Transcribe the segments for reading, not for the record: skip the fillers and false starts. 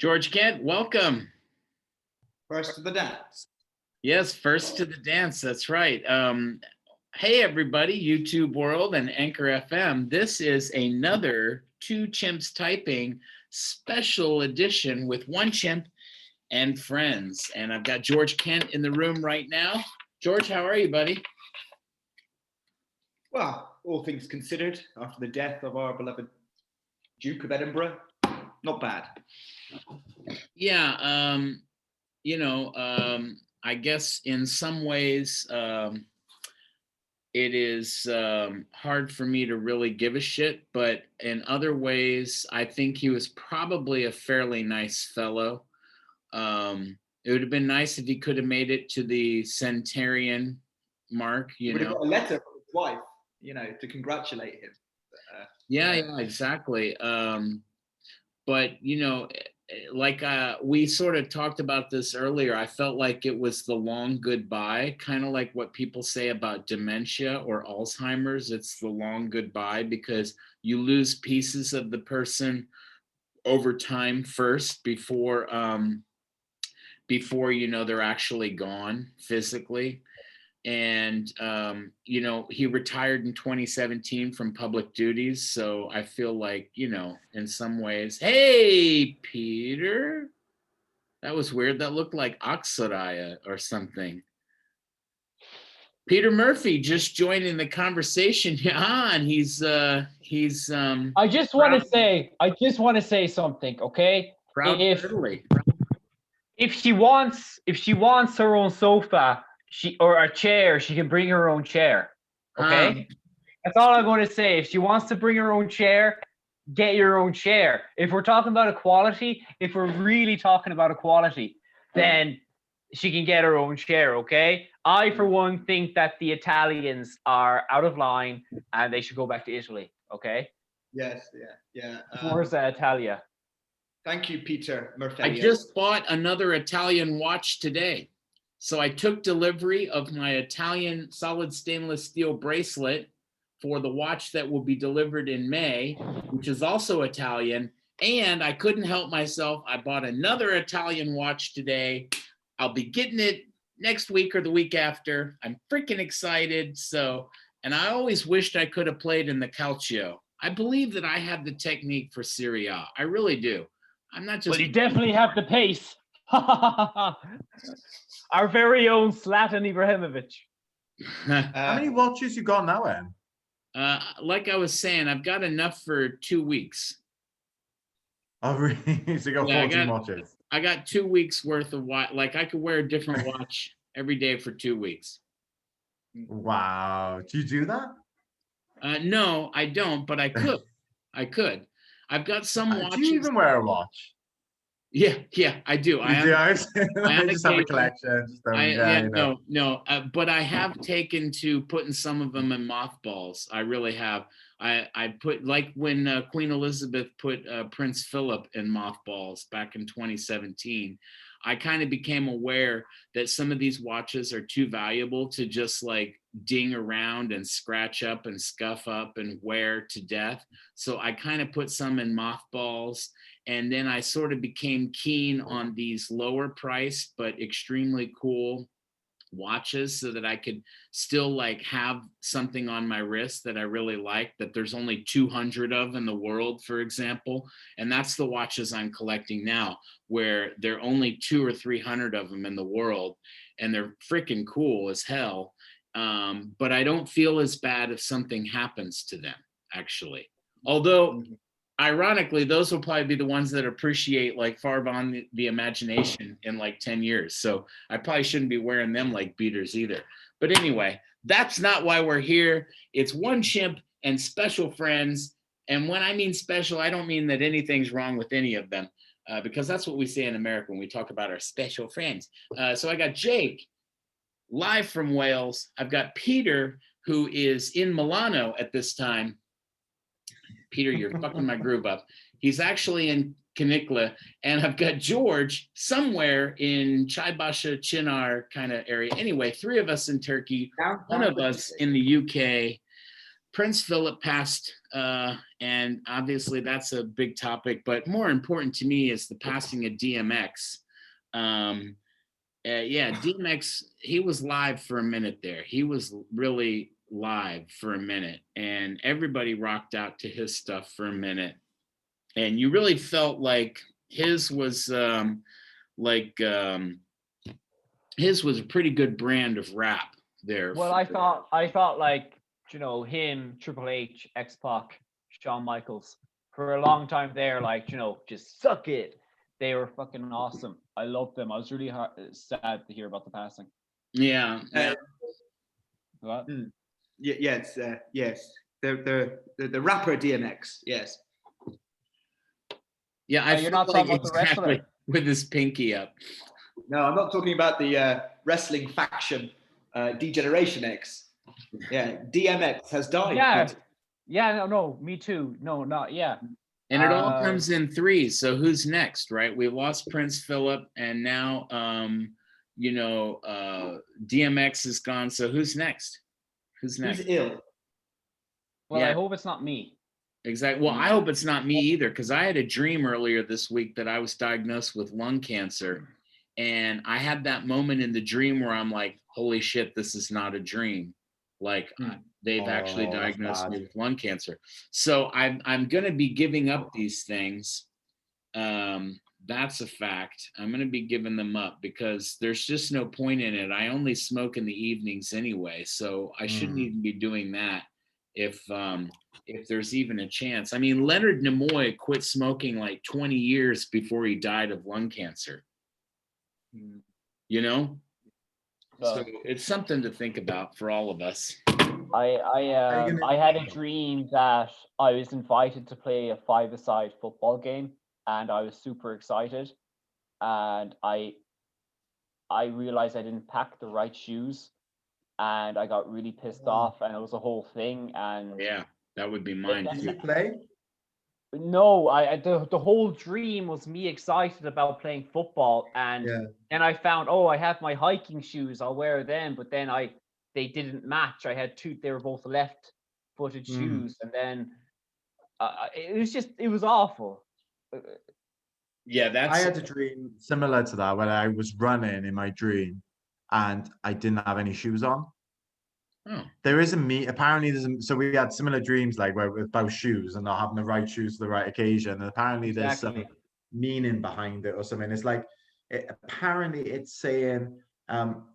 George Kent, welcome. First to the dance. Yes, first to the dance. That's right. Hey, everybody, YouTube world and Anchor FM. This is another Two Chimps Typing special edition with One Chimp and Friends. And I've got George Kent in the room right now. George, how are you, buddy? Well, all things considered, after the death of our beloved Duke of Edinburgh, not bad. Yeah, I guess in some ways it is hard for me to really give a shit, but in other ways, I think he was probably a fairly nice fellow. It would have been nice if he could have made it to the centenarian mark, He would have got a letter from his wife, to congratulate him. Yeah, exactly. But we sort of talked about this earlier. I felt like it was the long goodbye, kind of like what people say about dementia or Alzheimer's. It's the long goodbye because you lose pieces of the person over time first before they're actually gone physically. And he retired in 2017 from public duties, so I feel like, in some ways, hey Peter, that was weird. That looked like Aksoraya or something. Peter Murphy just joining the conversation. And he's I just want to say something, okay? If she wants her own sofa, or a chair, she can bring her own chair. Okay? That's all I'm going to say. If she wants to bring her own chair, get your own chair. If we're talking about equality, if we're really talking about equality, then she can get her own chair, okay? I, for one, think that the Italians are out of line and they should go back to Italy, okay? Yes, yeah. Forza Italia. Thank you, Peter Murphy. I just bought another Italian watch today. So I took delivery of my Italian solid stainless steel bracelet for the watch that will be delivered in May, which is also Italian. And I couldn't help myself. I bought another Italian watch today. I'll be getting it next week or the week after. I'm freaking excited. And I always wished I could have played in the Calcio. I believe that I have the technique for Serie A. I really do. I'm not just. Well, you definitely have the pace. Our very own Zlatan Ibrahimovic. How many watches you got now, Em? Like I was saying, I've got enough for 2 weeks. Oh, really? So you got 14 watches? I got 2 weeks worth of watch. Like I could wear a different watch every day for 2 weeks. Wow. Do you do that? No, I don't, but I could. I've got some watches. Do you even wear a watch? Yeah, I do. I just have a collection. But I have taken to putting some of them in mothballs. I really have. I put, like when Queen Elizabeth put Prince Philip in mothballs back in 2017. I kind of became aware that some of these watches are too valuable to just like ding around and scratch up and scuff up and wear to death. So I kind of put some in mothballs. And then I sort of became keen on these lower price, but extremely cool watches so that I could still like have something on my wrist that I really like, that there's only 200 of in the world, for example. And that's the watches I'm collecting now, where there are only 200 or 300 of them in the world. And they're freaking cool as hell. But I don't feel as bad if something happens to them, actually. Although, ironically, those will probably be the ones that appreciate like far beyond the imagination in like 10 years. So I probably shouldn't be wearing them like beaters either. But anyway, that's not why we're here. It's One Chimp and Special Friends. And when I mean special, I don't mean that anything's wrong with any of them, because that's what we say in America when we talk about our special friends. So I got Jake live from Wales. I've got Peter, who is in Milano at this time. Peter, you're fucking my groove up. He's actually in Canicla. And I've got George somewhere in Chaibasha, Chinar kind of area. Anyway, 3 of us in Turkey, 1 of us in the UK. Prince Philip passed and obviously that's a big topic, but more important to me is the passing of DMX. Yeah, DMX, he was live for a minute there. He was really live for a minute, and everybody rocked out to his stuff for a minute. And you really felt like his was his was a pretty good brand of rap there. Well, I thought like, you know, him, Triple H, X-Pac, Shawn Michaels, for a long time there, like, you know, just suck it. They were fucking awesome. I loved them. I was really sad to hear about the passing. Yeah. What? Yes, yes. The rapper DMX, yes. Yeah, I you're feel not like talking about the exactly wrestler? with his pinky up. No, I'm not talking about the wrestling faction, D-Generation X. Yeah, DMX has died. Yeah. Yeah, no, me too. No, not, yeah. And it all comes in threes. So who's next, right? We lost Prince Philip, and now, you know, DMX is gone. So who's next? Who's next? Who's ill? Well, Yeah. I hope it's not me. Exactly. Well, I hope it's not me either, because I had a dream earlier this week that I was diagnosed with lung cancer. And I had that moment in the dream where I'm like, holy shit, this is not a dream. Like they've actually diagnosed me with lung cancer. So I'm going to be giving up these things. That's a fact. I'm going to be giving them up because there's just no point in it. I only smoke in the evenings anyway. So I shouldn't even be doing that if there's even a chance. I mean, Leonard Nimoy quit smoking like 20 years before he died of lung cancer. You know? So it's something to think about for all of us. I had a dream that I was invited to play a five-a-side football game, and I was super excited. And I realized I didn't pack the right shoes, and I got really pissed off, and it was a whole thing. And yeah, that would be mine. Did you play? No, the whole dream was me excited about playing football, and then I found, oh, I have my hiking shoes, I'll wear them, but then they didn't match. I had two, they were both left-footed shoes, and then it was awful. Yeah, I had a dream similar to that where I was running in my dream and I didn't have any shoes on. Oh. There isn't me. Apparently, so we had similar dreams like where about shoes and not having the right shoes for the right occasion. And apparently, there's some meaning behind it or something. It's like apparently it's saying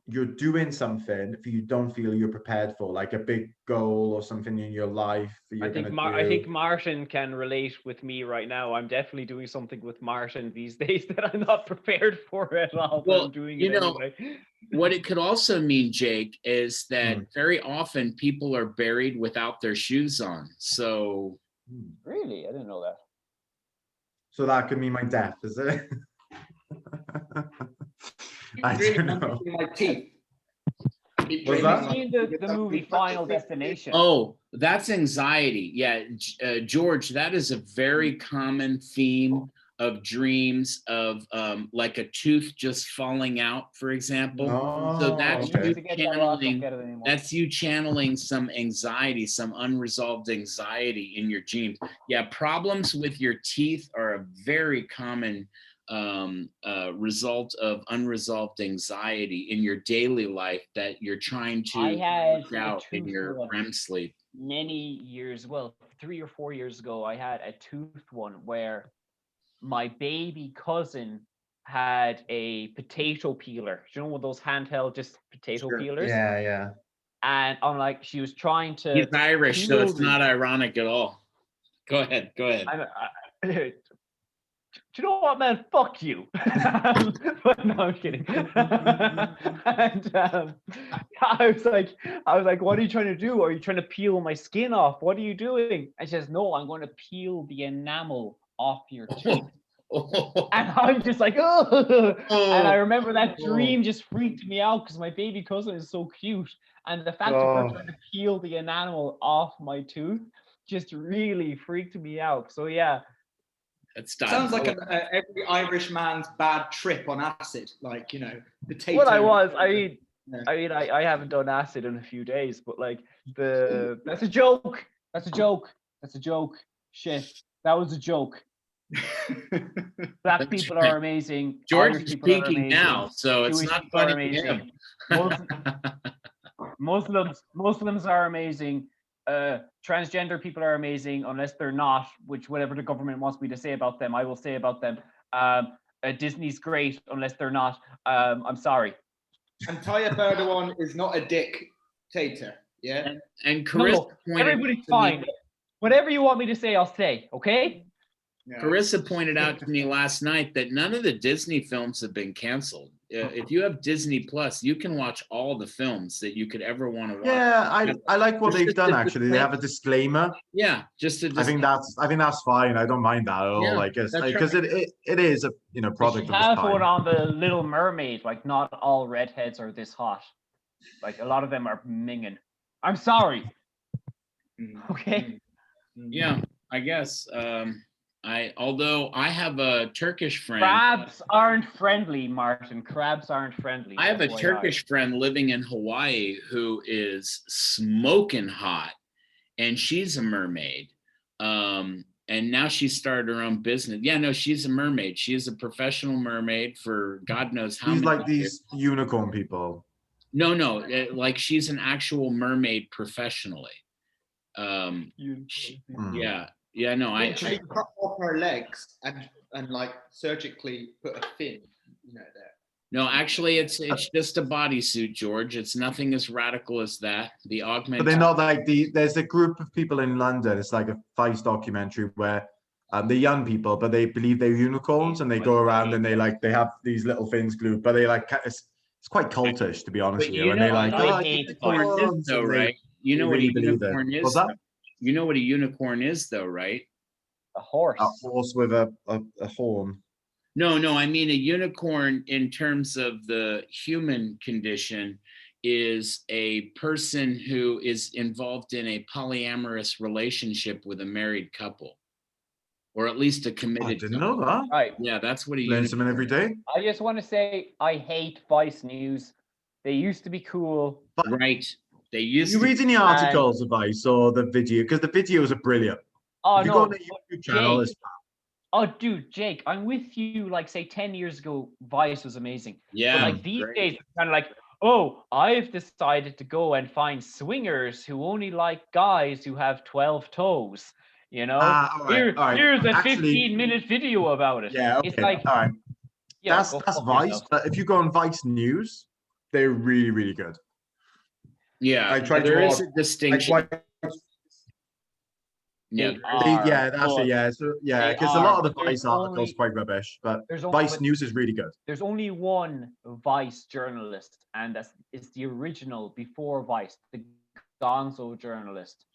you're doing something that you don't feel you're prepared for, like a big goal or something in your life. I think Martin can relate with me right now. I'm definitely doing something with Martin these days that I'm not prepared for at all. Well, I'm doing it anyway. What it could also mean, Jake, is that very often people are buried without their shoes on. So really, I didn't know that. So that could mean my death, is it? I don't know. My teeth. Was that? Seen the movie Final Destination? Oh, that's anxiety. Yeah, George, that is a very common theme of dreams of like a tooth just falling out, for example. So that's you channeling some anxiety, some unresolved anxiety in your dreams. Yeah, problems with your teeth are a very common result of unresolved anxiety in your daily life that you're trying to work out in your REM sleep. Many years, well, 3 or 4 years ago, I had a tooth one where my baby cousin had a potato peeler. Do you know what those handheld just potato peelers? Yeah. And I'm like, she was trying to. He's Irish, so it's not ironic at all. Go ahead. Do you know what, man? Fuck you. But no, I'm kidding. And I was like, what are you trying to do? Are you trying to peel my skin off? What are you doing? And she says, no, I'm going to peel the enamel off your tooth. And I'm just like, oh. And I remember that dream just freaked me out because my baby cousin is so cute. And the fact of her trying to peel the enamel off my tooth just really freaked me out. So yeah. Sounds like every Irish man's bad trip on acid, like, you know, potato. Well, I haven't done acid in a few days, but like that's a joke. That's a joke. That's a joke. Shit, that was a joke. Black That's people right. are amazing. George Irish is people are speaking amazing. now, so it's Jewish not people are funny to him. amazing. Muslims are amazing. Transgender people are amazing, unless they're not, which whatever the government wants me to say about them, I will say about them. Disney's great, unless they're not. I'm sorry. And Tayyip Erdogan is not a dictator. Yeah. And Carissa No, pointed everybody's out to me- fine. Whatever you want me to say, I'll say. Okay. Yeah. Carissa pointed out to me last night that none of the Disney films have been canceled. If you have Disney Plus, you can watch all the films that you could ever want to watch. Yeah, I like what It's they've just done a actually. They have a disclaimer. Yeah, just to. I think that's fine. I don't mind that at all. Yeah, Like, it's that's because right. it is a They product should of its have one time. on the Little Mermaid. Like, not all redheads are this hot. Like, a lot of them are minging. I'm sorry. Okay. Yeah, I guess. Although I have a Turkish friend. Crabs aren't friendly, Martin. Crabs aren't friendly. I have a FYI. Turkish friend living in Hawaii who is smoking hot, and she's a mermaid. And now she started her own business. Yeah, no, she's a mermaid. She is a professional mermaid for God knows how These many like years. these unicorn people. No, like she's an actual mermaid professionally. Yeah, no, I Literally cut off her legs and like surgically put a fin, there. no, actually, it's just a bodysuit, George. It's nothing as radical as that. The augment. But they're not like there's a group of people in London. It's like a Vice documentary where they're young people, but they believe they're unicorns, and they go around and they have these little fins glued, but they like it's quite cultish, to be honest But with you. And they like, I hate unicorns, though, and they- right? You know what a really believe it. unicorn is. What's that? You know what a unicorn is, though, right? A horse. A horse with a horn. No, I mean a unicorn in terms of the human condition is a person who is involved in a polyamorous relationship with a married couple, or at least a I committed didn't couple. know that. Right. Yeah, that's what a Learn something every day. I just want to say I hate Vice News. They used to be cool. Right. They Are used you to. reading the articles of Vice or the video? Because the videos are brilliant. Oh If you no, go on the YouTube channel, Jake. it's Oh, dude, Jake, I'm with you. Like, say 10 years ago, Vice was amazing. Yeah. But like these great. days, it's kind of like, oh, I've decided to go and find swingers who only like guys who have 12 toes. You know, all right. Here's a Actually, 15-minute video about it. yeah, okay, It's like, all right. yeah, That's go Vice, fuck yourself. but if you go on Vice News, they're really, really good. Yeah. I tried to there is watch- a distinction. Like, Yeah. They are, yeah, that's but it. Yeah, so yeah, they because a lot of are, the but Vice there's articles only- quite rubbish, but there's only Vice News is really good. there's only one Vice journalist, and it's the original before Vice, the Gonzo journalist.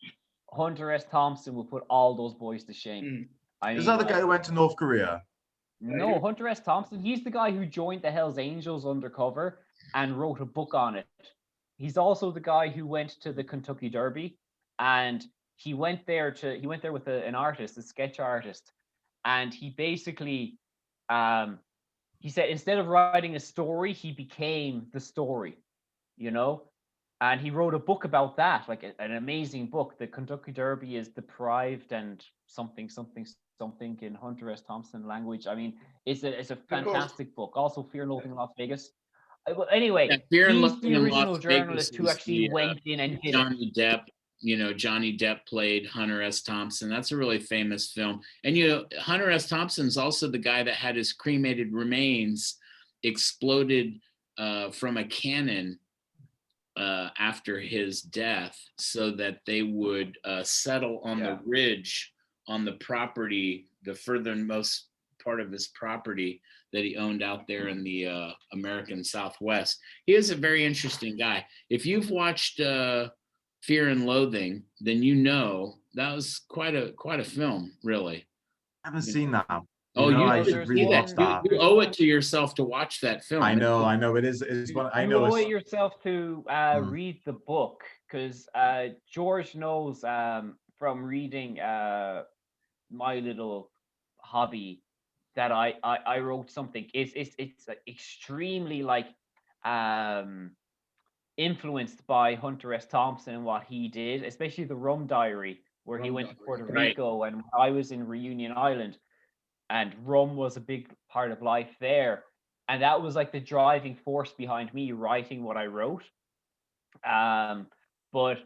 Hunter S. Thompson will put all those boys to shame. I Is mean, that the guy who went to North Korea? no, Hunter S. Thompson, he's the guy who joined the Hells Angels undercover and wrote a book on it. He's also the guy who went to the Kentucky Derby, and he went there with an artist, a sketch artist, and he basically he said instead of writing a story, he became the story, and he wrote a book about that, like an amazing book. The Kentucky Derby is deprived and something in Hunter S. Thompson language. I mean, it's a fantastic book. Also, Fear and Loathing in Las Vegas. Well, anyway, Yeah, Fear and he's Loathing the in original Las Vegas journalist who is actually the, went in and did it. Johnny Depp. Johnny Depp played Hunter S. Thompson. That's a really famous film. And Hunter S. Thompson's also the guy that had his cremated remains exploded from a cannon after his death, so that they would settle on the ridge on the property, the furthermost part of his property that he owned out there in the American Southwest. He is a very interesting guy. If you've watched Fear and Loathing, then that was quite a film, really. I haven't seen that. I should should rewatch that. You owe it to yourself to watch that film. I know. It is. It's one. I You know. owe It's, it yourself to read the book, because George knows from reading my little hobby that I wrote something. It's extremely like influenced by Hunter S. Thompson and what he did, especially the Rum Diary. where he went to Puerto Right. Rico, and I was in Reunion Island, and rum was a big part of life there. And that was like the driving force behind me writing what I wrote. But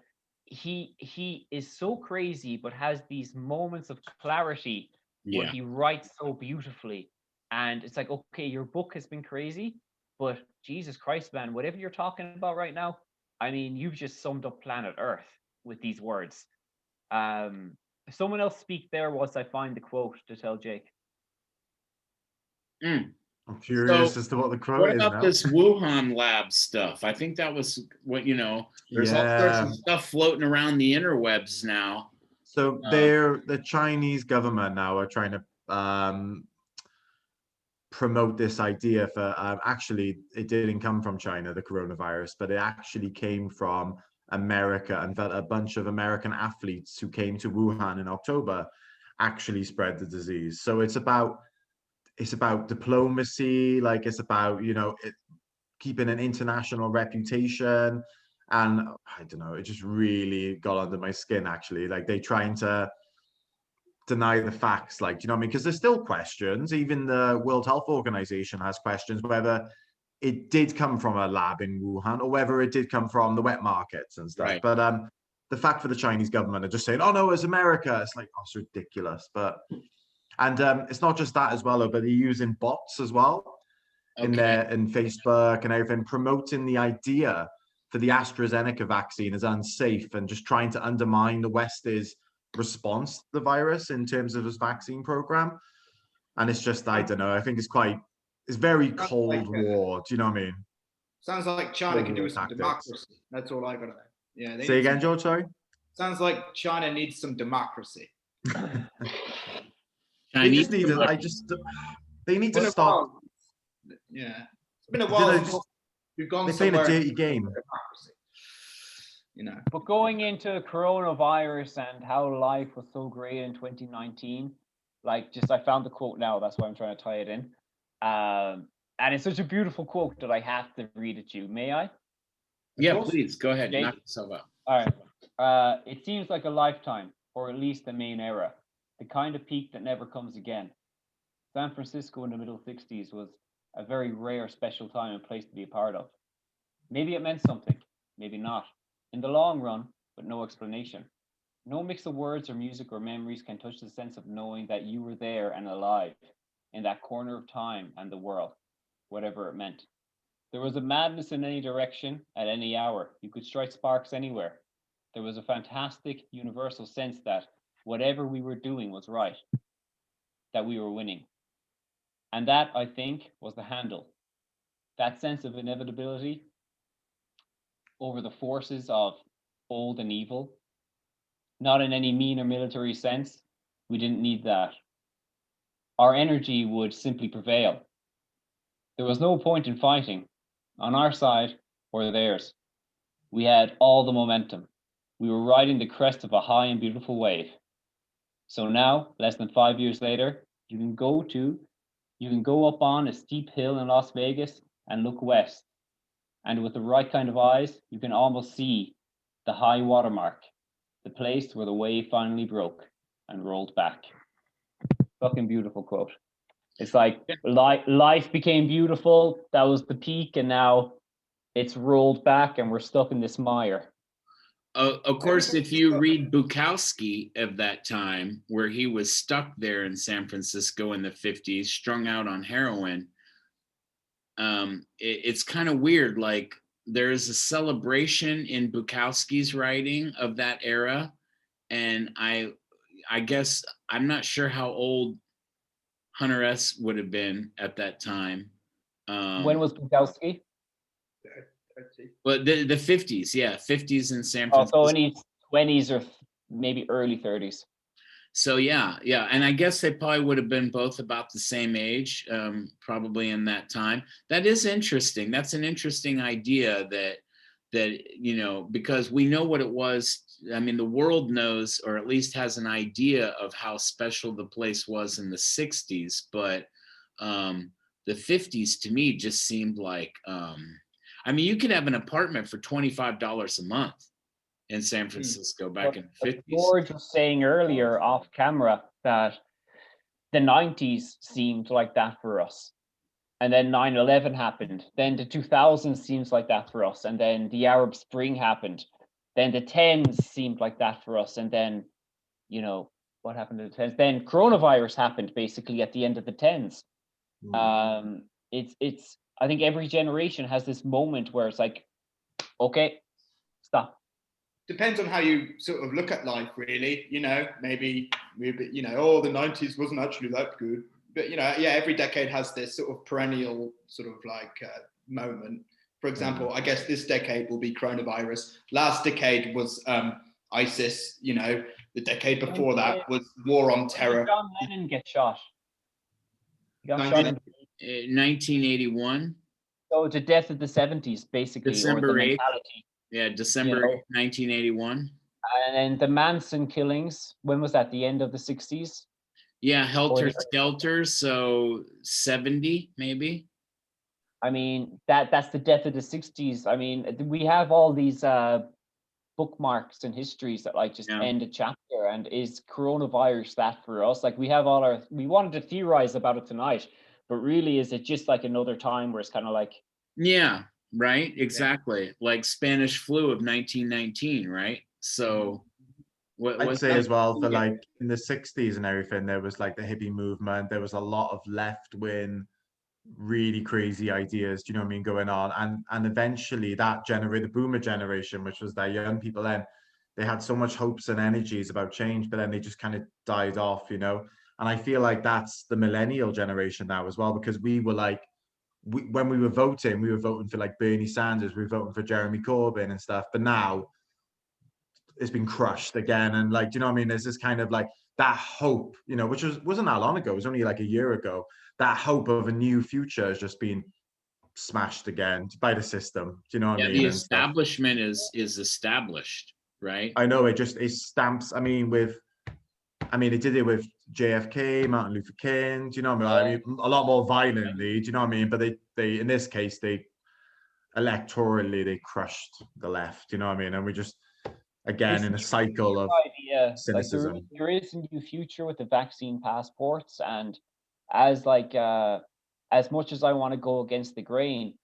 he is so crazy, but has these moments of clarity where Yeah. he writes so beautifully. And it's like, okay, your book has been crazy, but Jesus Christ, man, whatever you're talking about right now, I mean, you've just summed up planet Earth with these words. Someone else speak there whilst I find the quote to tell Jake. Mm. I'm curious So, as to what the quote What is about now. this Wuhan lab stuff? I think that was what, there's all sorts Yeah. of stuff floating around the interwebs now. So the Chinese government now are trying to promote this idea for actually it didn't come from China, the coronavirus, but it actually came from America, and that a bunch of American athletes who came to Wuhan in October actually spread the disease. So it's about diplomacy, like it's about keeping an international reputation. And I don't know, it just really got under my skin actually. Like they trying to deny the facts, like, you know what I mean? Because there's still questions. Even the World Health Organization has questions whether it did come from a lab in Wuhan or whether it did come from the wet markets and stuff. Right. But the fact for the Chinese government are just saying, oh no, it's America. It's like, oh, it's ridiculous. But and it's not just that as well, but they're using bots as well in Facebook and everything, promoting the idea for the AstraZeneca vaccine as unsafe and just trying to undermine the West's response to the virus in terms of its vaccine program. And it's just, I don't know, I think it's very Cold War. Do you know what I mean? Sounds like China Cold can do War with some tactics. democracy. That's all I gotta know. Yeah. Say again, George, sorry? Sounds like China needs some democracy. They just need they need to stop. Yeah. It's been a while since we've gone They're playing a somewhere. dirty game. Democracy. But going into coronavirus and how life was so great in 2019, like I found the quote now, that's why I'm trying to tie it in. And it's such a beautiful quote that I have to read it to you. May I? Yeah, please go ahead. Jake? Knock yourself out. All right. It seems like a lifetime, or at least the main era, the kind of peak that never comes again. San Francisco in the middle 60s was a very rare, special time and place to be a part of. Maybe it meant something, maybe not. In the long run, but no explanation. No mix of words or music or memories can touch the sense of knowing that you were there and alive in that corner of time and the world, whatever it meant. There was a madness in any direction at any hour. You could strike sparks anywhere. There was a fantastic universal sense that whatever we were doing was right, that we were winning. And that, I think, was the handle. That sense of inevitability over the forces of old and evil, not in any mean or military sense. We didn't need that. Our energy would simply prevail. There was no point in fighting, on our side or theirs. We had all the momentum. We were riding the crest of a high and beautiful wave. So now, less than 5 years later, you can go up on a steep hill in Las Vegas and look west. And with the right kind of eyes, you can almost see the high watermark, the place where the wave finally broke and rolled back. Fucking beautiful quote. It's like life became beautiful. That was the peak, and now it's rolled back, and we're stuck in this mire. Of course, if you read Bukowski of that time, where he was stuck there in San Francisco in the 50s, strung out on heroin, it's kind of weird. Like there is a celebration in Bukowski's writing of that era, and I guess I'm not sure how old Hunter S. would have been at that time. When was Bukowski? But the 50s, yeah, 50s in San Francisco. Oh, so in his 20s or maybe early 30s. So yeah, and I guess they probably would have been both about the same age, probably in that time. That is interesting. That's an interesting idea that because we know what it was. I mean, the world knows, or at least has an idea of how special the place was in the 60s, but the 50s to me just seemed like, I mean, you could have an apartment for $25 a month. in San Francisco back in the 50s. George was saying earlier off camera that the 90s seemed like that for us. And then 9/11 happened. Then the 2000s seems like that for us. And then the Arab Spring happened. Then the 10s seemed like that for us. And then, you know, what happened to the 10s? Then coronavirus happened basically at the end of the 10s. It's I think every generation has this moment where it's like, okay, stop. Depends on how you sort of look at life, really. You know, maybe you know, oh, the 90s wasn't actually that good. But you know, yeah, every decade has this sort of perennial sort of like moment. For example, I guess this decade will be coronavirus. Last decade was ISIS. You know, the decade before that was war on terror. John Lennon get shot. He got 19 shot in 1981. so the death of the 70s, basically, December or the 8th. mentality. Yeah, December 8th, 1981. And then the Manson killings, when was that? The end of the 60s? Yeah, Helter Skelter, so 70 maybe. I mean, that's the death of the 60s. I mean, we have all these bookmarks and histories that like just end a chapter. And is coronavirus that for us? Like we have we wanted to theorize about it tonight, but really is it just like another time where it's kind of like, yeah, right, exactly, like Spanish flu of 1919, right? So I'd say as well, for like in the 60s and everything, there was like the hippie movement, there was a lot of left-wing really crazy ideas, do you know what I mean, going on, and eventually that the boomer generation, which was their young people, then they had so much hopes and energies about change, but then they just kind of died off, you know. And I feel like that's the millennial generation now as well, because we were like, when we were voting for like Bernie Sanders, we were voting for Jeremy Corbyn and stuff, but now it's been crushed again. And like, do you know what I mean, there's this kind of like that hope, you know, which wasn't that long ago, it was only like a year ago, that hope of a new future has just been smashed again by the system. Do you know what I mean? The establishment is established, right? I know, it stamps. I mean, it did it with JFK, Martin Luther King. Do you know what I mean? A lot more violently. Do you know what I mean? But they in this case, electorally they crushed the left. Do you know what I mean? And we just again in a cycle of cynicism. Like there is a new future with the vaccine passports, and as like as much as I want to go against the grain,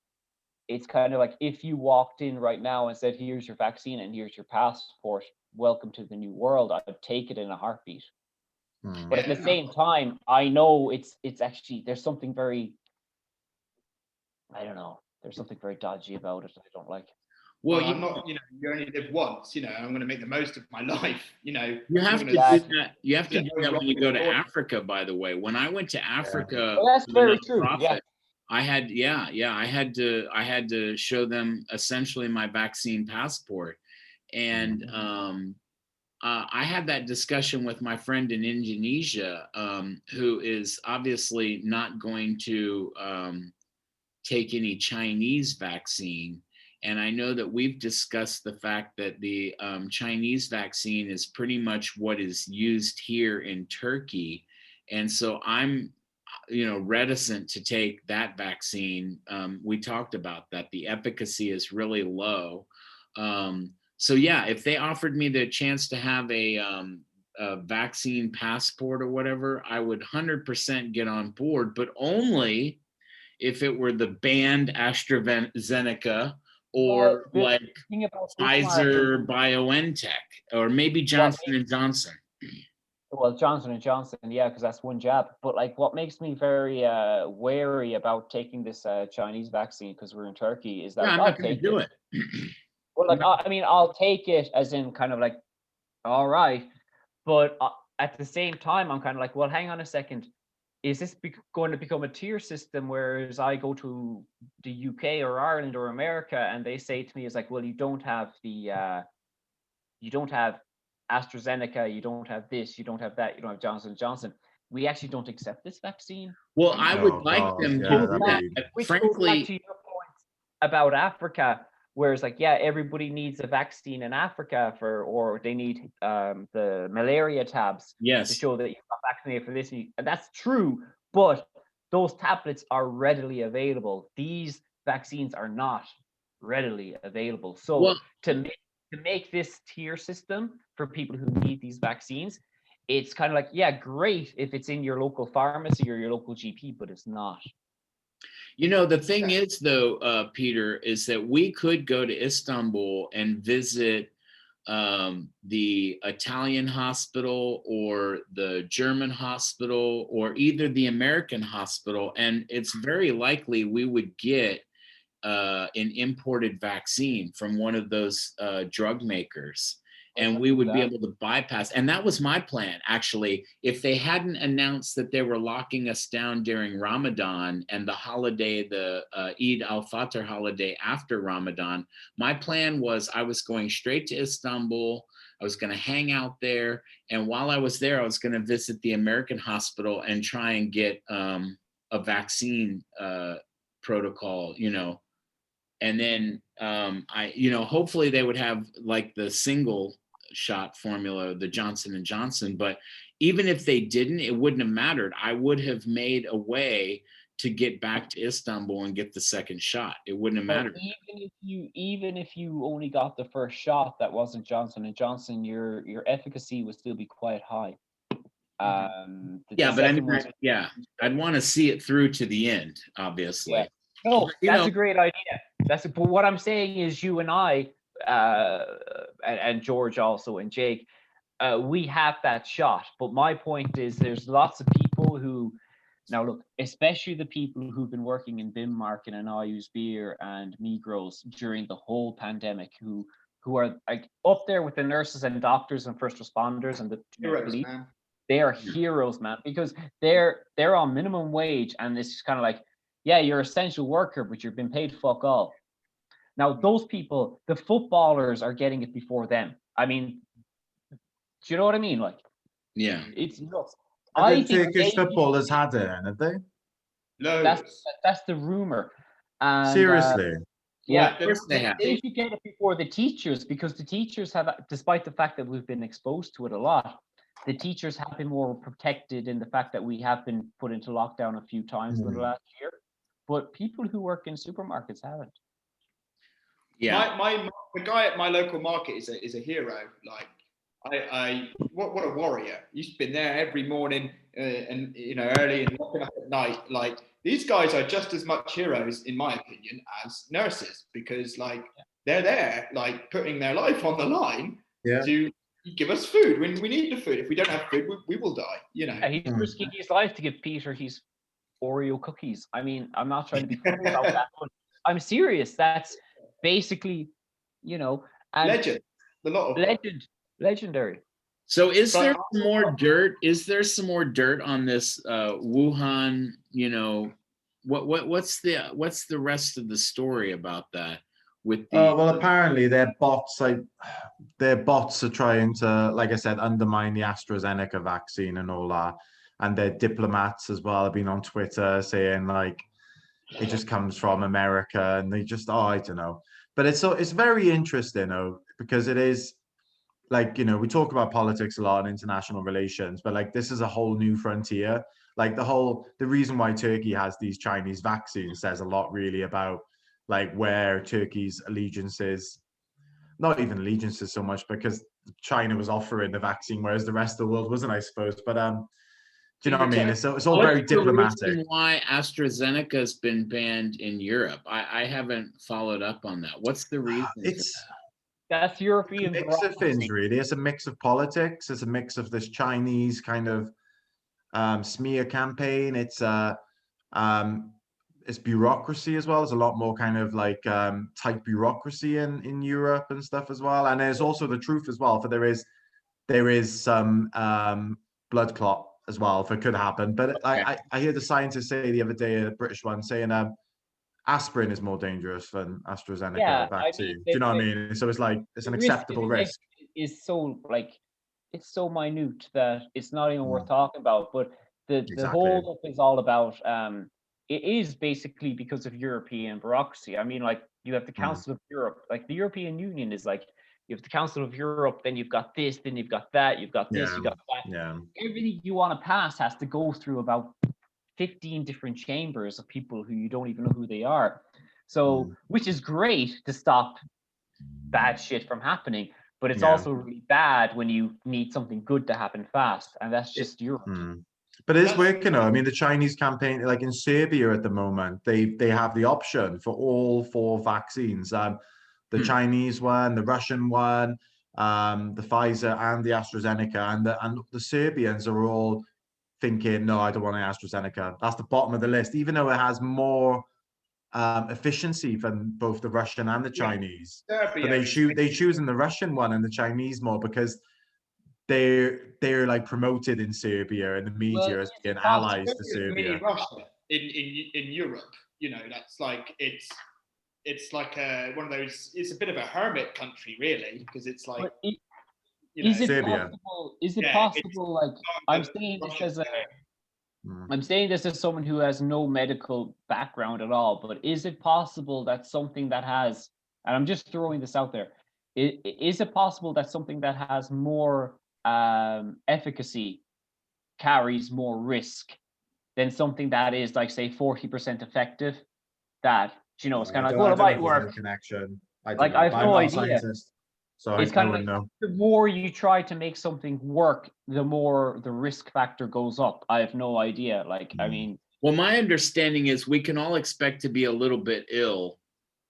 it's kind of like if you walked in right now and said, here's your vaccine and here's your passport, welcome to the new world, I'd take it in a heartbeat. But at the same time, I know it's actually, there's something very, I don't know, there's something very dodgy about it. I don't like it. Well, I'm not, you know, you only live once, you know, I'm going to make the most of my life, you know. You have to do that. You have to do that when you go to Africa, by the way. When I went to Africa, well, that's very true. Yeah. I had to show them essentially my vaccine passport. And I had that discussion with my friend in Indonesia, who is obviously not going to take any Chinese vaccine. And I know that we've discussed the fact that the Chinese vaccine is pretty much what is used here in Turkey. And so I'm, you know, reticent to take that vaccine. We talked about that. The efficacy is really low. So yeah, if they offered me the chance to have a vaccine passport or whatever, I would 100% get on board, but only if it were the banned AstraZeneca or like Pfizer, BioNTech, or maybe Johnson & Johnson. Well, Johnson & Johnson, yeah, because that's one jab. But like what makes me very wary about taking this Chinese vaccine, because we're in Turkey, is that I'm not going to do it. Well, like, I mean, I'll take it as in kind of like, all right. But at the same time, I'm kind of like, well, hang on a second. Is this going to become a tier system, whereas I go to the UK or Ireland or America and they say to me, it's like, well, you don't have you don't have AstraZeneca, you don't have this, you don't have that, you don't have Johnson & Johnson. We actually don't accept this vaccine. Well, I would like them to do that. Frankly, to your point about Africa, whereas like, yeah, everybody needs a vaccine in Africa or they need the malaria tabs to show that you're not vaccinated for this. And that's true, but those tablets are readily available. These vaccines are not readily available. So to make to make this tier system for people who need these vaccines, it's kind of like, yeah, great if it's in your local pharmacy or your local GP, but it's not. You know, the thing is, though, Peter, is that we could go to Istanbul and visit the Italian hospital or the German hospital or either the American hospital, and it's very likely we would get an imported vaccine from one of those drug makers, and we would be able to bypass. And that was my plan, actually. If they hadn't announced that they were locking us down during Ramadan and the holiday, the Eid al-Fitr holiday after Ramadan, my plan was I was going straight to Istanbul. I was going to hang out there. And while I was there, I was going to visit the American hospital and try and get a vaccine protocol, you know. And then hopefully they would have like the single shot formula, the Johnson & Johnson. But even if they didn't, it wouldn't have mattered. I would have made a way to get back to Istanbul and get the second shot. It wouldn't have mattered. Even if you only got the first shot that wasn't Johnson & Johnson, your efficacy would still be quite high. But I mean, I'd want to see it through to the end, obviously. Yeah. No, that's a great idea. But what I'm saying is, you and I, and George also, and Jake, we have that shot. But my point is, there's lots of people who, now look, especially the people who've been working in Bin Market and I Use Beer and Migros during the whole pandemic, who are like up there with the nurses and doctors and first responders and the police. They are heroes, man, because they're on minimum wage, and it's just kind of like, yeah, you're an essential worker, but you've been paid fuck all. Now, those people, the footballers are getting it before them. I mean, do you know what I mean? Like, yeah, it's nuts. I think Turkish footballers had it, have they? No, that's the rumor. And, seriously. Yeah, of course they have. They should get it before the teachers, because the teachers have, despite the fact that we've been exposed to it a lot, the teachers have been more protected in the fact that we have been put into lockdown a few times in the last year. But people who work in supermarkets haven't. Yeah, the guy at my local market is a hero. Like, what a warrior! He's been there every morning and early and knocking up at night. Like, these guys are just as much heroes, in my opinion, as nurses, because they're there, like, putting their life on the line to give us food when we need the food. If we don't have food, we will die. He's risking his life to give Peter his Oreo cookies. I mean, I'm not trying to be funny about that, but I'm serious. That's basically, legend. A lot of legendary. So is there some more dirt? Is there some more dirt on this Wuhan? What's the rest of the story about that? Well, apparently their bots are trying to, like I said, undermine the AstraZeneca vaccine and all that. And their diplomats as well have been on Twitter saying, like, it just comes from America, and they just, I don't know. But it's very interesting, because it is, like, we talk about politics a lot and international relations, but like, this is a whole new frontier. Like, the reason why Turkey has these Chinese vaccines says a lot, really, about like where Turkey's allegiance is. Not even allegiances so much, because China was offering the vaccine, whereas the rest of the world wasn't, I suppose. But do you know what I mean? It's all very diplomatic. The reason why AstraZeneca has been banned in Europe? I haven't followed up on that. What's the reason? That's European. It's a mix of things, really. It's a mix of politics. It's a mix of this Chinese kind of smear campaign. It's bureaucracy as well. There's a lot more kind of like tight bureaucracy in Europe and stuff as well. And there's also the truth as well, for there is some blood clot as well, if it could happen. But I hear the scientists say the other day, a British one, saying aspirin is more dangerous than AstraZeneca vaccine. Do you know what I mean? So it's like, it's an acceptable risk. Is so, like, it's so minute that it's not even worth talking about. But the whole up is all about it is basically because of European bureaucracy. I mean, like, you have the Council of Europe, like the European Union is like, you have the Council of Europe, then you've got this, then you've got that, you've got this, you've got that. Yeah. Everything you want to pass has to go through about 15 different chambers of people who you don't even know who they are. So, which is great to stop bad shit from happening. But it's Yeah. also really bad when you need something good to happen fast, and that's just Europe. But it is working though. I mean, the Chinese campaign, like in Serbia at the moment, they have the option for all 4 vaccines. The Chinese one, the Russian one, the Pfizer and the AstraZeneca, and the Serbians are all thinking, no, I don't want an AstraZeneca. That's the bottom of the list, even though it has more efficiency than both the Russian and the Chinese. Serbia, but they choosing the Russian one and the Chinese more because they're like promoted in Serbia and the media as being allies to Serbia. Mini Russia in Europe, you know, that's like it's like one of those. It's a bit of a hermit country, really, because it's like. Is it Serbia. possible? Is it possible? Like I'm saying this as someone who has no medical background at all. But is it possible that something that has, and I'm just throwing this out there, is it possible that something that has more efficacy carries more risk than something that is like say 40% effective? That it's kind of like, well, it might work. Connection. I have no idea. So it's kind of like know. The more you try to make something work, the more the risk factor goes up. I have no idea. Like, I mean, well, my understanding is we can all expect to be a little bit ill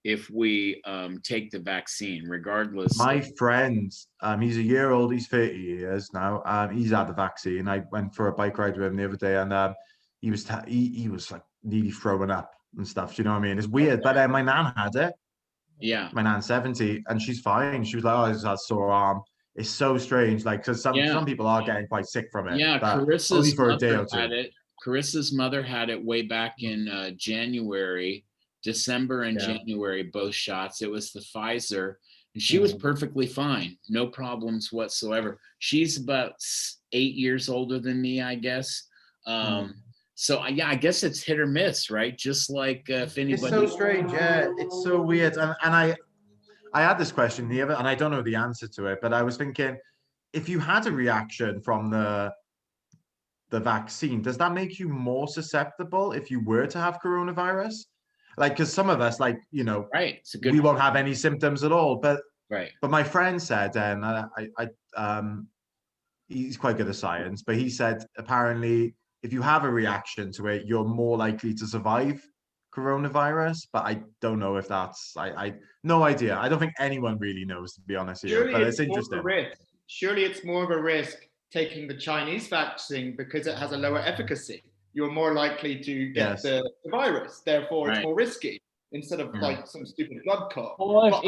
if we take the vaccine, regardless. My friend, he's a year old. He's 30 years now. He's had the vaccine. I went for a bike ride with him the other day, and he was like nearly throwing up and stuff. You know what I mean? It's weird. But my nan had it. Yeah, my nan's 70 and she's fine. She was like, "Oh, I just had a sore arm." It's so strange, like because some people are getting quite sick from it. Yeah, Carissa's for a day or two. Had it. Carissa's mother had it way back in December and January, both shots. It was the Pfizer, and she was perfectly fine, no problems whatsoever. She's about 8 years older than me, I guess. So yeah, I guess it's hit or miss, right? Just like if anybody. It's so strange, yeah. It's so weird, and I had this question here, and I don't know the answer to it, but I was thinking, if you had a reaction from the vaccine, does that make you more susceptible if you were to have coronavirus? Like, because some of us, like, right, it's a good we won't have any symptoms at all, but right. But my friend said, and he's quite good at science, but he said apparently, if you have a reaction to it, you're more likely to survive coronavirus. But I don't know if that's, I no idea. I don't think anyone really knows, to be honest here. But it's interesting. Surely it's more of a risk taking the Chinese vaccine because it has a lower efficacy. You're more likely to get the virus. Therefore, it's more risky instead of like some stupid blood clot. Well,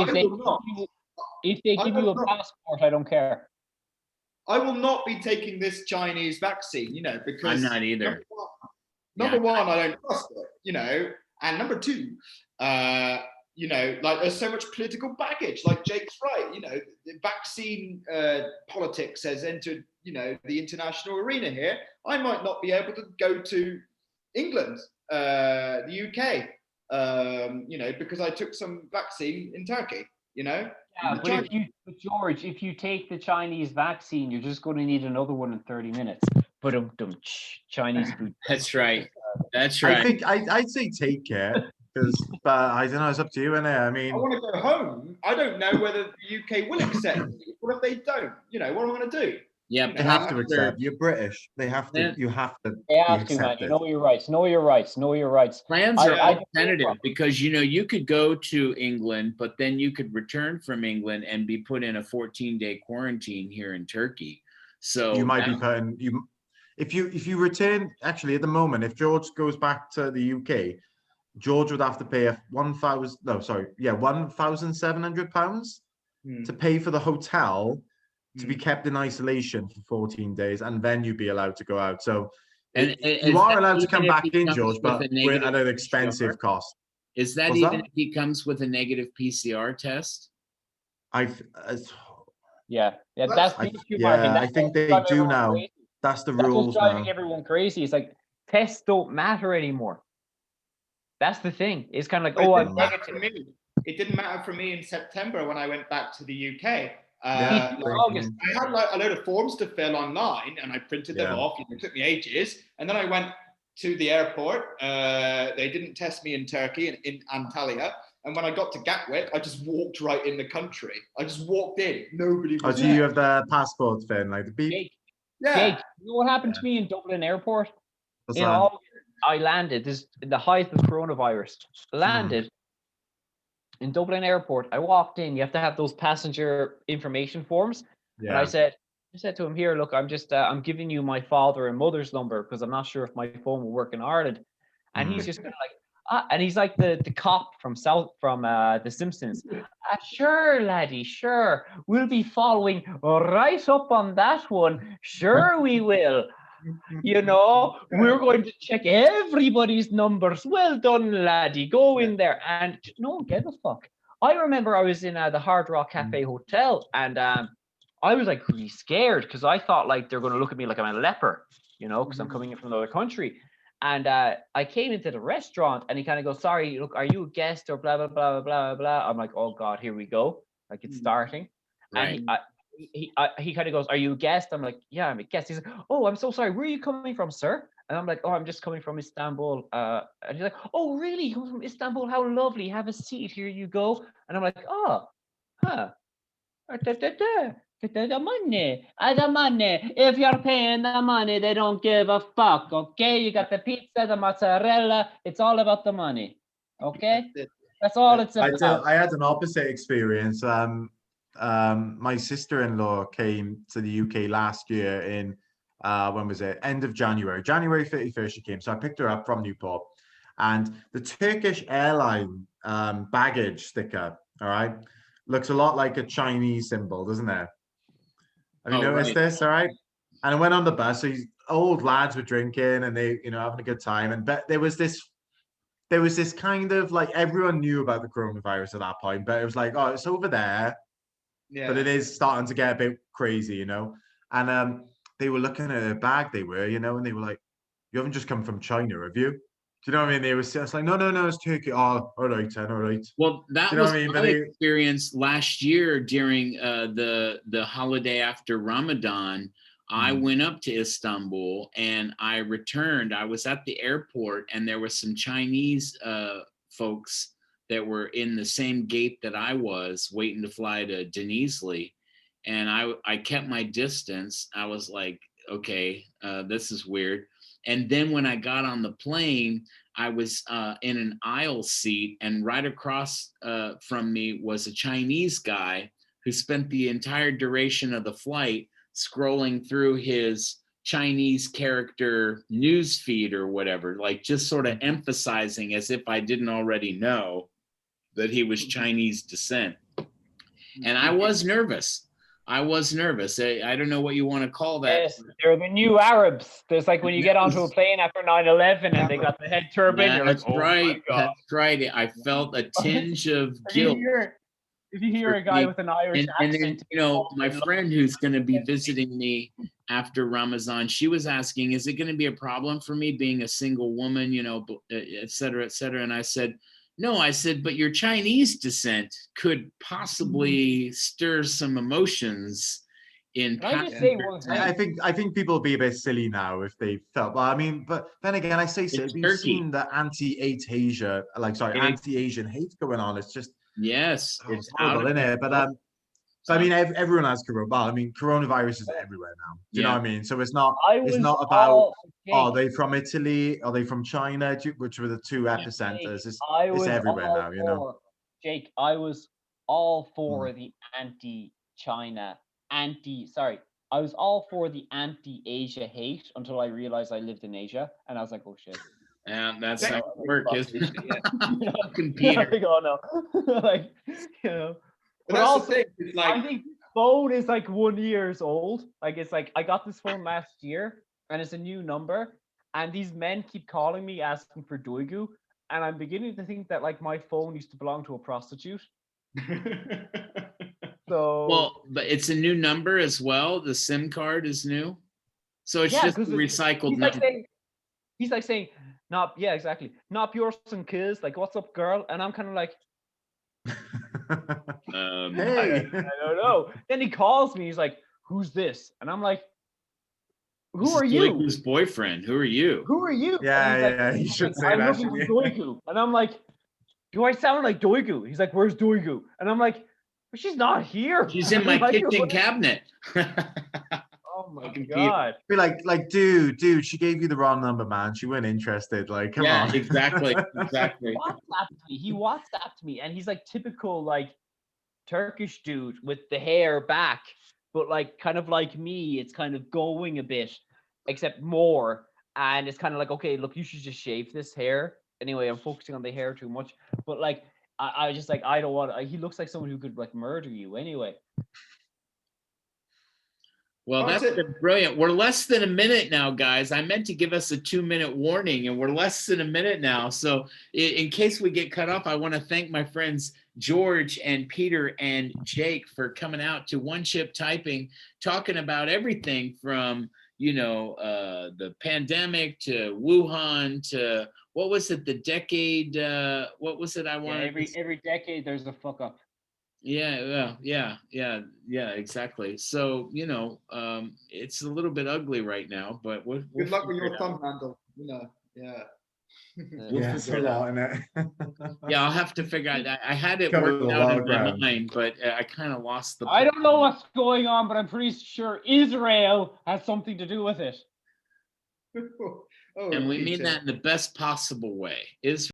if they give you a passport, I don't care. I will not be taking this Chinese vaccine, because I'm not either. Number one, I don't trust it, and number two, like there's so much political baggage. Like Jake's right, the vaccine politics has entered, the international arena here. I might not be able to go to England, the UK, because I took some vaccine in Turkey, Yeah, but George, if you take the Chinese vaccine, you're just going to need another one in 30 minutes. But Chinese food. That's right. That's right. I think I'd say take care, but I don't know. It's up to you, innit? I mean, I want to go home. I don't know whether the UK will accept me. What if they don't? What am I going to do? Yeah, they have to accept. You're British. They have to. You have to. They have to, man. You know your rights. Know your rights. Know your rights. Plans are alternative because you could go to England, but then you could return from England and be put in a 14-day quarantine here in Turkey. So you might be putting you. If you return, actually, at the moment, if George goes back to the UK, George would have to pay £1,700 to pay for the hotel to be kept in isolation for 14 days, and then you'd be allowed to go out. So you are allowed to come back in, George, but we're at an expensive cost. Is that even if he comes with a negative PCR test? That's the issue. I think they do now. Crazy. That's the rules what's driving everyone crazy. It's like tests don't matter anymore. That's the thing. It's kind of like, I'm negative. It didn't matter for me in September when I went back to the UK. August. I had like a load of forms to fill online, and I printed them off. It took me ages, and then I went to the airport. They didn't test me in Turkey, in Antalya, And when I got to Gatwick, I just walked right in the country. I just walked in. Nobody Oh, was do there. you have the passport thing, like the beep? Jake, you know what happened to me in Dublin Airport? What's In that? August, I landed. This the height of coronavirus. Landed in Dublin Airport. I walked in. You have to have those passenger information forms. And I said to him, "Here, look, I'm giving you my father and mother's number because I'm not sure if my phone will work in Ireland." And he's just kind of like, and he's like the cop from The Simpsons. Sure, laddie, sure. We'll be following right up on that one. Sure, we will. You know, we're going to check everybody's numbers. Well done, laddie. Go in there. And no one gave a fuck. I remember I was in the Hard Rock Cafe Hotel, and I was like really scared because I thought like they're going to look at me like I'm a leper, you know, because I'm coming in from another country. And I came into the restaurant, and he kind of goes, "Sorry, look, are you a guest or blah blah blah blah blah?" I'm like, "Oh God, here we go!" Like it's starting. Right. And he kind of goes, "Are you a guest?" I'm like, "Yeah, I'm a guest." He's like, "Oh, I'm so sorry. Where are you coming from, sir?" And I'm like, "Oh, I'm just coming from Istanbul." And he's like, "Oh, really? You come from Istanbul? How lovely. Have a seat. Here you go." And I'm like, "Oh, huh. The money. The money. If you're paying the money, they don't give a fuck. Okay, you got the pizza, the mozzarella. It's all about the money. Okay, that's all it's about." I had an opposite experience. My sister-in-law came to the UK last year in when was it? End of January. January 31st she came. So I picked her up from Newport. And the Turkish airline baggage sticker, all right, looks a lot like a Chinese symbol, doesn't it? Have you noticed this? All right. And I went on the bus. So these old lads were drinking and they, having a good time. And there was this kind of like everyone knew about the coronavirus at that point, but it was like, oh, it's over there. Yeah. But it is starting to get a bit crazy, And they were looking at a bag, and they were like, "You haven't just come from China, have you?" Do you know what I mean? They were just like, no, it's Turkey. Oh, all right, then, all right. Well, that was my experience last year during the holiday after Ramadan. I went up to Istanbul and I returned. I was at the airport and there were some Chinese folks that were in the same gate that I was waiting to fly to Denizli. And I kept my distance. I was like, okay, this is weird. And then when I got on the plane, I was in an aisle seat, and right across from me was a Chinese guy who spent the entire duration of the flight scrolling through his Chinese character news feed or whatever, like just sort of emphasizing as if I didn't already know that he was Chinese descent. And I was nervous. I don't know what you want to call that. Yes, they're the new Arabs. There's like when you get onto a plane after 9/11 and they got the head turban. You're like, oh my God. That's right. I felt a tinge of guilt. If you hear a guy with an Irish accent, and then, my friend who's going to be visiting me after Ramadan, she was asking, "Is it going to be a problem for me being a single woman, et cetera, et cetera?" And I said, "No," I said, "but your Chinese descent could possibly stir some emotions in." I think people will be a bit silly now if they felt. Well, I mean, but then again, I say so. We've seen the anti-Asian hate going on. It's just it's horrible, isn't it? But I mean, everyone has corona. Well, I mean, coronavirus is everywhere now. Do you know what I mean? So it's not about are they from Italy? Are they from China? Which were the two epicenters. It's everywhere now. Jake, I was all for the anti-China, I was all for the anti-Asia hate until I realized I lived in Asia, and I was like, oh shit. And that's how it works, isn't it? Like, oh no. Like, But also, the thing. It's like, I think this phone is like 1 year old. Like, it's like I got this phone last year, and it's a new number, and these men keep calling me asking for Doigu, and I'm beginning to think that like my phone used to belong to a prostitute. But it's a new number as well. The SIM card is new, so it's just a recycled number. He's like saying, "Not exactly. Not pure some kids. Like, what's up, girl?" And I'm kind of like, hey, I don't know. Then he calls me. He's like, "Who's this?" And I'm like, "Who are you?" Doigu's boyfriend. Who are you? Who are you? Yeah, you should say that. I'm looking for Doigu, and I'm like, do I sound like Doigu? He's like, where's Doigu? And I'm like, but she's not here. She's in my Like, kitchen cabinet. Oh my Fucking god. Be like, dude, she gave you the wrong number, man. She weren't interested. Like, come Yeah, on. exactly. Exactly. He WhatsApped me, and he's like typical like Turkish dude with the hair back, but like kind of like me, it's kind of going a bit, except more. And it's kind of like, okay, look, you should just shave this hair. Anyway, I'm focusing on the hair too much. But like, I just like, I don't want. He looks like someone who could like murder you. Anyway. Well, that's been brilliant. We're less than a minute now, guys. I meant to give us a 2-minute warning, and we're less than a minute now. So in case we get cut off, I want to thank my friends George and Peter and Jake for coming out to One Chip Typing, talking about everything from, the pandemic to Wuhan to, what was it, the decade, what was it I wanted? Yeah, every decade there's a fuck up. Yeah, exactly. So, it's a little bit ugly right now, but we'll good luck with figure your it out. thumb handle. Yeah. Yeah, it's a lot in it. Yeah, I'll have to figure out. I had it Cover worked a out lot in of my ground. mind, but I kind of lost the. I don't know what's going on, but I'm pretty sure Israel has something to do with it. Oh, And we mean Peter. that in the best possible way. Israel